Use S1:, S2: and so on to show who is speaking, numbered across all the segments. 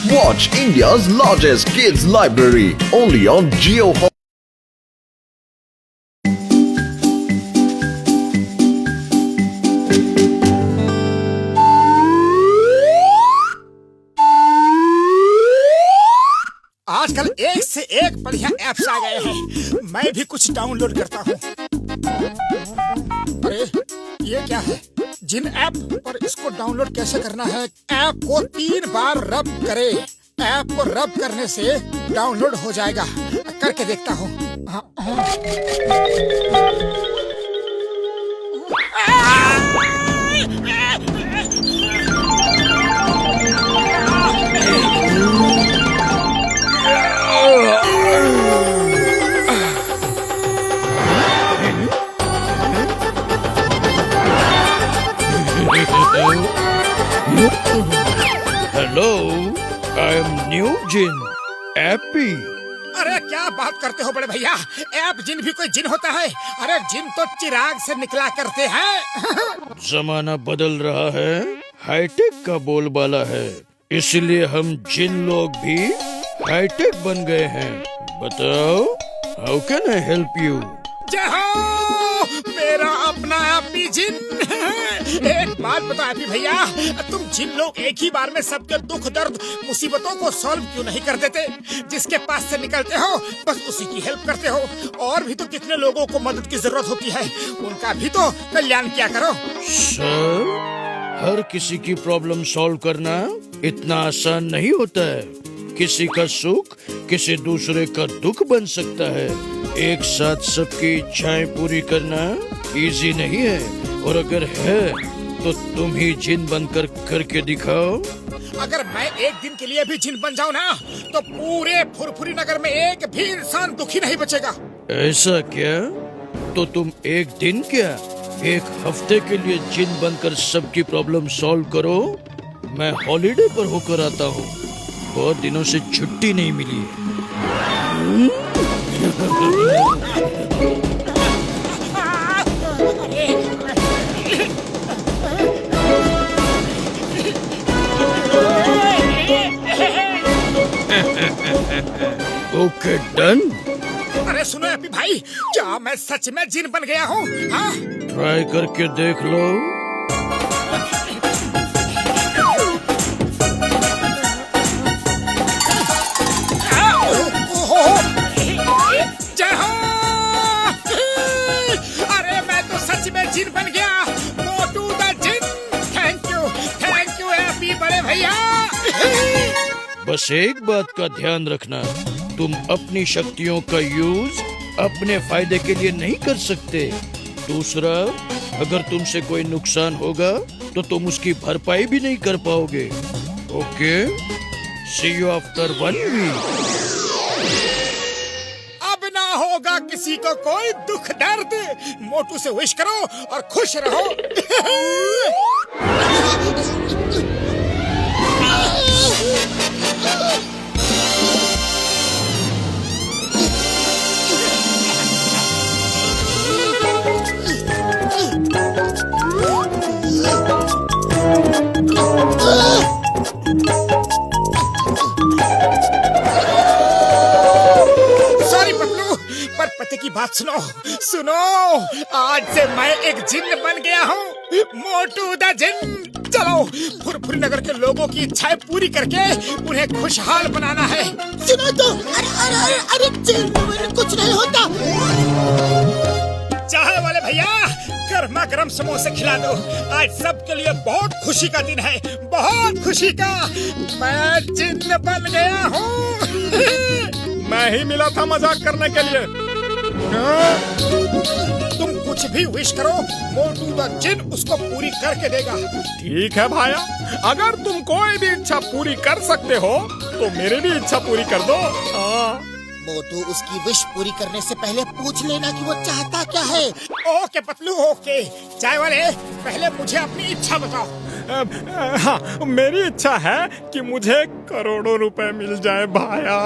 S1: Watch India's largest kids library only on Jio.
S2: आजकल एक से एक बढ़िया ऐप्स आ गए हैं। मैं भी कुछ डाउनलोड करता हूँ। अरे ये क्या है? जिन ऐप पर इसको डाउनलोड कैसे करना है? ऐप को 3 बार रब करे। ऐप को रब करने से डाउनलोड हो जाएगा। करके देखता हूँ।
S3: Hello, I'm New Jin, Appy.
S2: अरे क्या बात करते हो बड़े भैया? ऐप जिन भी कोई जिन होता है? अरे जिन तो चिराग से निकला करते हैं।
S3: जमाना बदल रहा है, हाईटेक का बोलबाला है, इसलिए हम जिन लोग भी हाईटेक बन गए हैं। बताओ, how can I help you?
S2: जय हो मेरा अपना एपी जिन। एक बात बता एपी भैया, तुम जिन लोग एक ही बार में सबके दुख दर्द मुसीबतों को सॉल्व क्यों नहीं कर देते? जिसके पास से निकलते हो बस उसी की हेल्प करते हो। और भी तो कितने लोगों को मदद की जरूरत होती है, उनका भी तो कल्याण किया करो।
S3: सर, हर किसी की प्रॉब्लम सॉल्व करना इतना आसान नहीं होता है। किसी का सुख किसी दूसरे का दुख बन सकता है। एक साथ सबकी इच्छाएं पूरी करना इजी नहीं है, और अगर है तो तुम ही जिन बनकर करके दिखाओ।
S2: अगर मैं एक दिन के लिए भी जिन बन जाऊं ना, तो पूरे फुरफुरी नगर में एक भी इंसान दुखी नहीं बचेगा।
S3: ऐसा क्या? तो तुम एक दिन क्या, एक हफ्ते के लिए जिन बनकर सबकी प्रॉब्लम सॉल्व करो। मैं हॉलिडे पर होकर आता हूँ, बहुत दिनों से छुट्टी नहीं मिली है। Okay done.
S2: अरे सुनो एपी भाई, क्या मैं सच में जिन बन गया हूँ? हाँ?
S3: ट्राई करके देख लो।
S2: जय हो! अरे मैं तो सच में जिन बन गया, मोटू द जिन। थैंक यू एपी बड़े भैया।
S3: बस एक बात का ध्यान रखना, तुम अपनी शक्तियों का यूज अपने फायदे के लिए नहीं कर सकते। दूसरा, अगर तुमसे कोई नुकसान होगा तो तुम उसकी भरपाई भी नहीं कर पाओगे। Okay, see you after 1 week.
S2: अब ना होगा किसी को कोई दुख दर्द। मोटू से विश करो और खुश रहो। सॉरी पतलू, पर पति की बात सुनो। आज से मैं एक जिन बन गया हूँ, मोटू द जिन। चलो फुरफुरी नगर के लोगों की इच्छाएं पूरी करके उन्हें खुशहाल बनाना है।
S4: सुनो तो, अरे जिन कुछ नहीं होता।
S2: चाय वाले भैया, गर्मा गर्म समोसे खिला दो। आज सबके लिए बहुत खुशी का दिन है, बहुत खुशी का। मैं जिन बन गया हूँ।
S5: मैं ही मिला था मजाक करने के लिए।
S2: तुम कुछ भी विश करो, मोटू द जिन उसको पूरी करके देगा।
S5: ठीक है भाया, अगर तुम कोई भी इच्छा पूरी कर सकते हो तो मेरी भी इच्छा पूरी कर दो।
S4: मोटू, उसकी विश पूरी करने से पहले पूछ लेना कि वो चाहता क्या है।
S2: Okay Patlu, okay. चाय वाले, पहले मुझे अपनी इच्छा बताओ।
S5: हाँ, मेरी इच्छा है कि मुझे करोड़ों रुपए मिल जाए भाया।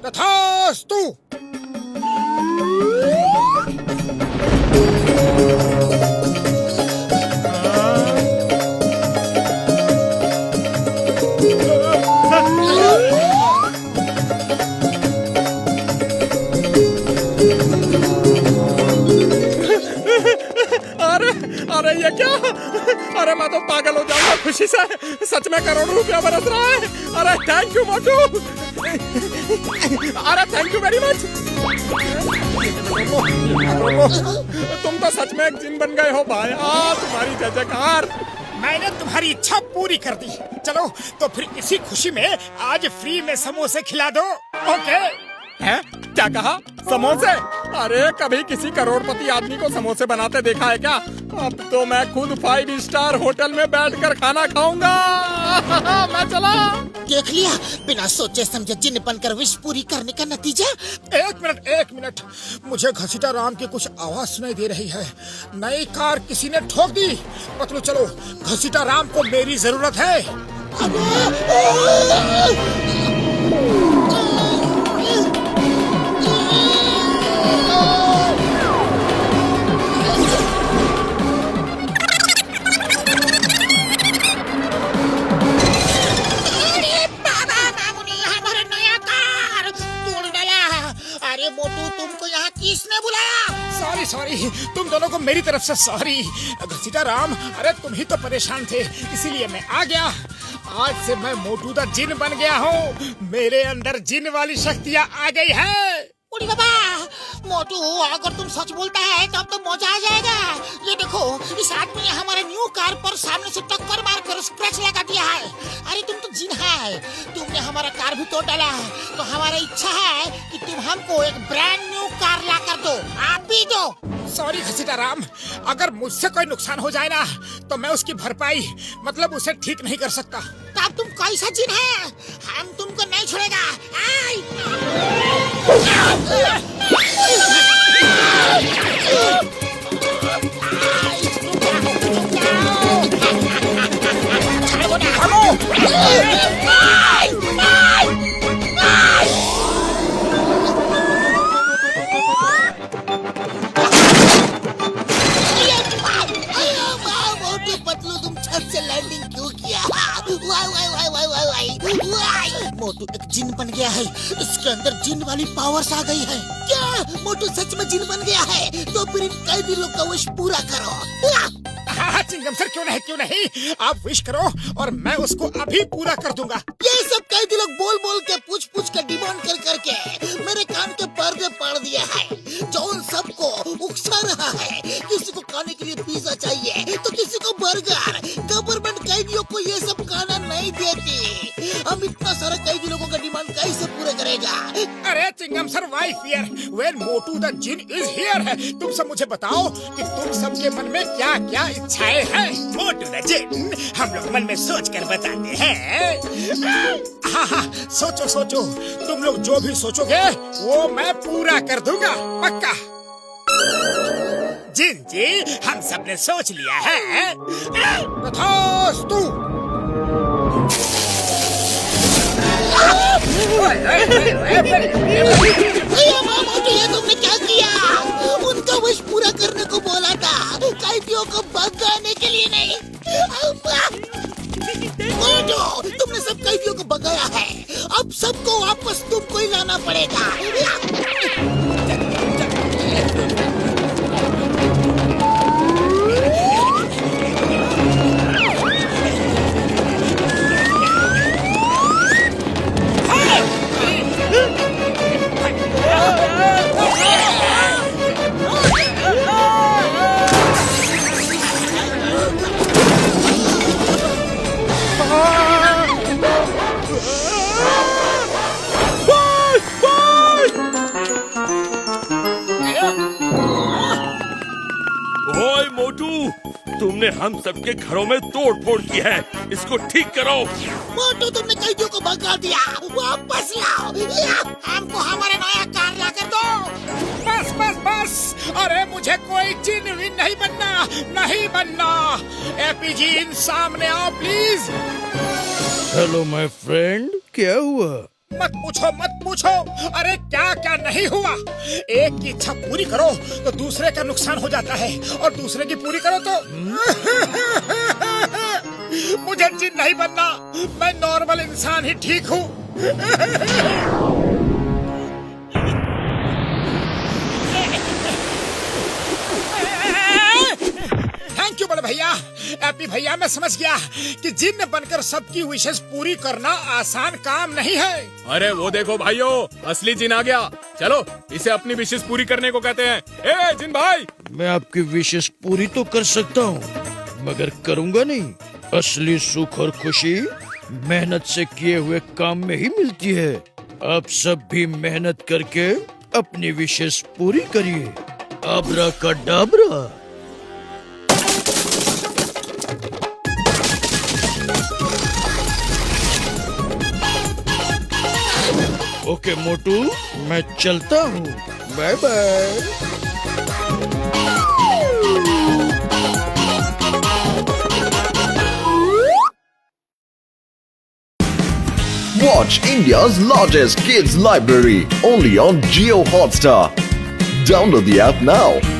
S2: तथास्तु।
S5: में करोड़ों रुपया बरस रहा है। अरे थैंक यू मोटू, अरे थैंक यू वेरी मच। तुम तो सच में एक जिन बन गए हो भाया, तुम्हारी जय जयकार।
S2: मैंने तुम्हारी इच्छा पूरी कर दी। चलो तो फिर इसी खुशी में आज फ्री में समोसे खिला दो। ओके?
S5: हैं? क्या कहा? समोसे? अरे कभी किसी करोड़पति आदमी को समोसे बनाते देखा है क्या? अब तो मैं खुद 5 स्टार होटल में बैठकर खाना खाऊंगा। मैं चला।
S4: देख लिया, बिना सोचे समझे जिन बनकर विश पूरी करने का नतीजा।
S2: एक मिनट, मुझे घसीटा राम की कुछ आवाज सुनाई दे रही है। नई कार किसी ने ठोक दी। पतलू चलो, घसीटा राम को मेरी जरूरत है।
S4: मोटू तुमको यहाँ किसने बुलाया?
S2: सॉरी, तुम दोनों को मेरी तरफ से सॉरी। घसीटा राम, अरे तुम ही तो परेशान थे, इसीलिए मैं आ गया। आज से मैं मोटू दा जिन बन गया हूँ। मेरे अंदर जिन वाली शक्तियाँ आ गई है।
S4: उड़ी बाबा, मोटू अगर तुम सच बोलता है तब तो मजा आ जाएगा। ये देखो, इस आदमी ने हमारे न्यू कार पर सामने से टक्कर मारकर स्क्रैच लगा दिया है। अरे तुम तो जिन है, तुमने हमारा कार भी तोड़ डाला है, तो हमारा इच्छा है कि तुम हमको एक ब्रांड न्यू कार ला कर दो। आप भी दो।
S2: सॉरी घसीटा राम, अगर मुझसे कोई नुकसान हो जाए ना तो मैं उसकी भरपाई मतलब उसे ठीक नहीं कर सकता।
S4: तब तुम कैसा जिन है? हम तुमको नहीं छोड़ेगा। पतलू तुम छत से लैंडिंग क्यों किया? मोटू एक जिन बन गया है, इसके अंदर जिन वाली पावर्स आ गई है। क्या मोटू सच में जिन बन गया है? तो फिर इन कैदी लोग का विश पूरा करो।
S2: हाँ चिंगम सर, क्यों नहीं, आप विश करो और मैं उसको अभी पूरा कर दूंगा।
S4: ये सब कैदी लोग बोल के पूछ के डिमांड कर मेरे कान के पर्दे पड़ दिया है। जो उन सबको उकसा रहा है, किसी को खाने के लिए पिज्जा चाहिए तो किसी को बर्गर। गवर्नमेंट कैदियों को ये सब खाना नहीं देती। हम इतना सारा कैदी लोगों का डिमांड कैसे पूरा करेगा?
S2: अरे Chingum sir, why fear when Motu the jinn is here है। तुम सब मुझे बताओ कि तुम सबके मन में क्या क्या इच्छाएं हैं। मोटू द जिन हम लोग मन में सोच कर बताते हैं। हाँ, सोचो, तुम लोग जो भी सोचोगे वो मैं पूरा कर दूंगा, पक्का। जिन जी, हम सब ने सोच लिया है। तथास्तु।
S4: ये तुमने क्या किया? उनका विश पूरा करने को बोला था, कैदियों को भगाने के लिए नहीं। तुमने सब कैदियों को भगाया है, अब सबको वापस तुमको ही लाना पड़ेगा।
S6: ओए मोटू, तुमने हम सबके घरों में तोड़ फोड़ की है, इसको ठीक करो।
S4: मोटू तुमने कैदियों को भगा दिया, वापस लाओ। हमको हमारा नया कार ला कर दो।
S2: बस, अरे मुझे कोई जिन विन नहीं बनना। एपी जिन सामने आओ प्लीज।
S3: हेलो माय फ्रेंड, क्या हुआ?
S2: मत पूछो। अरे क्या नहीं हुआ। एक की इच्छा पूरी करो तो दूसरे का नुकसान हो जाता है, और दूसरे की पूरी करो तो मुझे जिन नहीं बनना, मैं नॉर्मल इंसान ही ठीक हूँ। थैंक यू बड़े भैया। हैप्पी भैया, मैं समझ गया कि जिन्न बनकर सबकी विशेष पूरी करना आसान काम नहीं है।
S5: अरे वो देखो भाइयों, असली जिन आ गया। चलो इसे अपनी विशेष पूरी करने को कहते हैं। ए जिन भाई,
S3: मैं आपकी विशेष पूरी तो कर सकता हूँ, मगर करूँगा नहीं। असली सुख और खुशी मेहनत से किए हुए काम में ही मिलती है। आप सब भी मेहनत करके अपनी विशेष पूरी करिए। आब्राकाडाब्रा। ओके मोटू, मैं चलता हूँ। Bye bye.
S1: Watch India's largest kids library only on Jio Hotstar. Download the app now.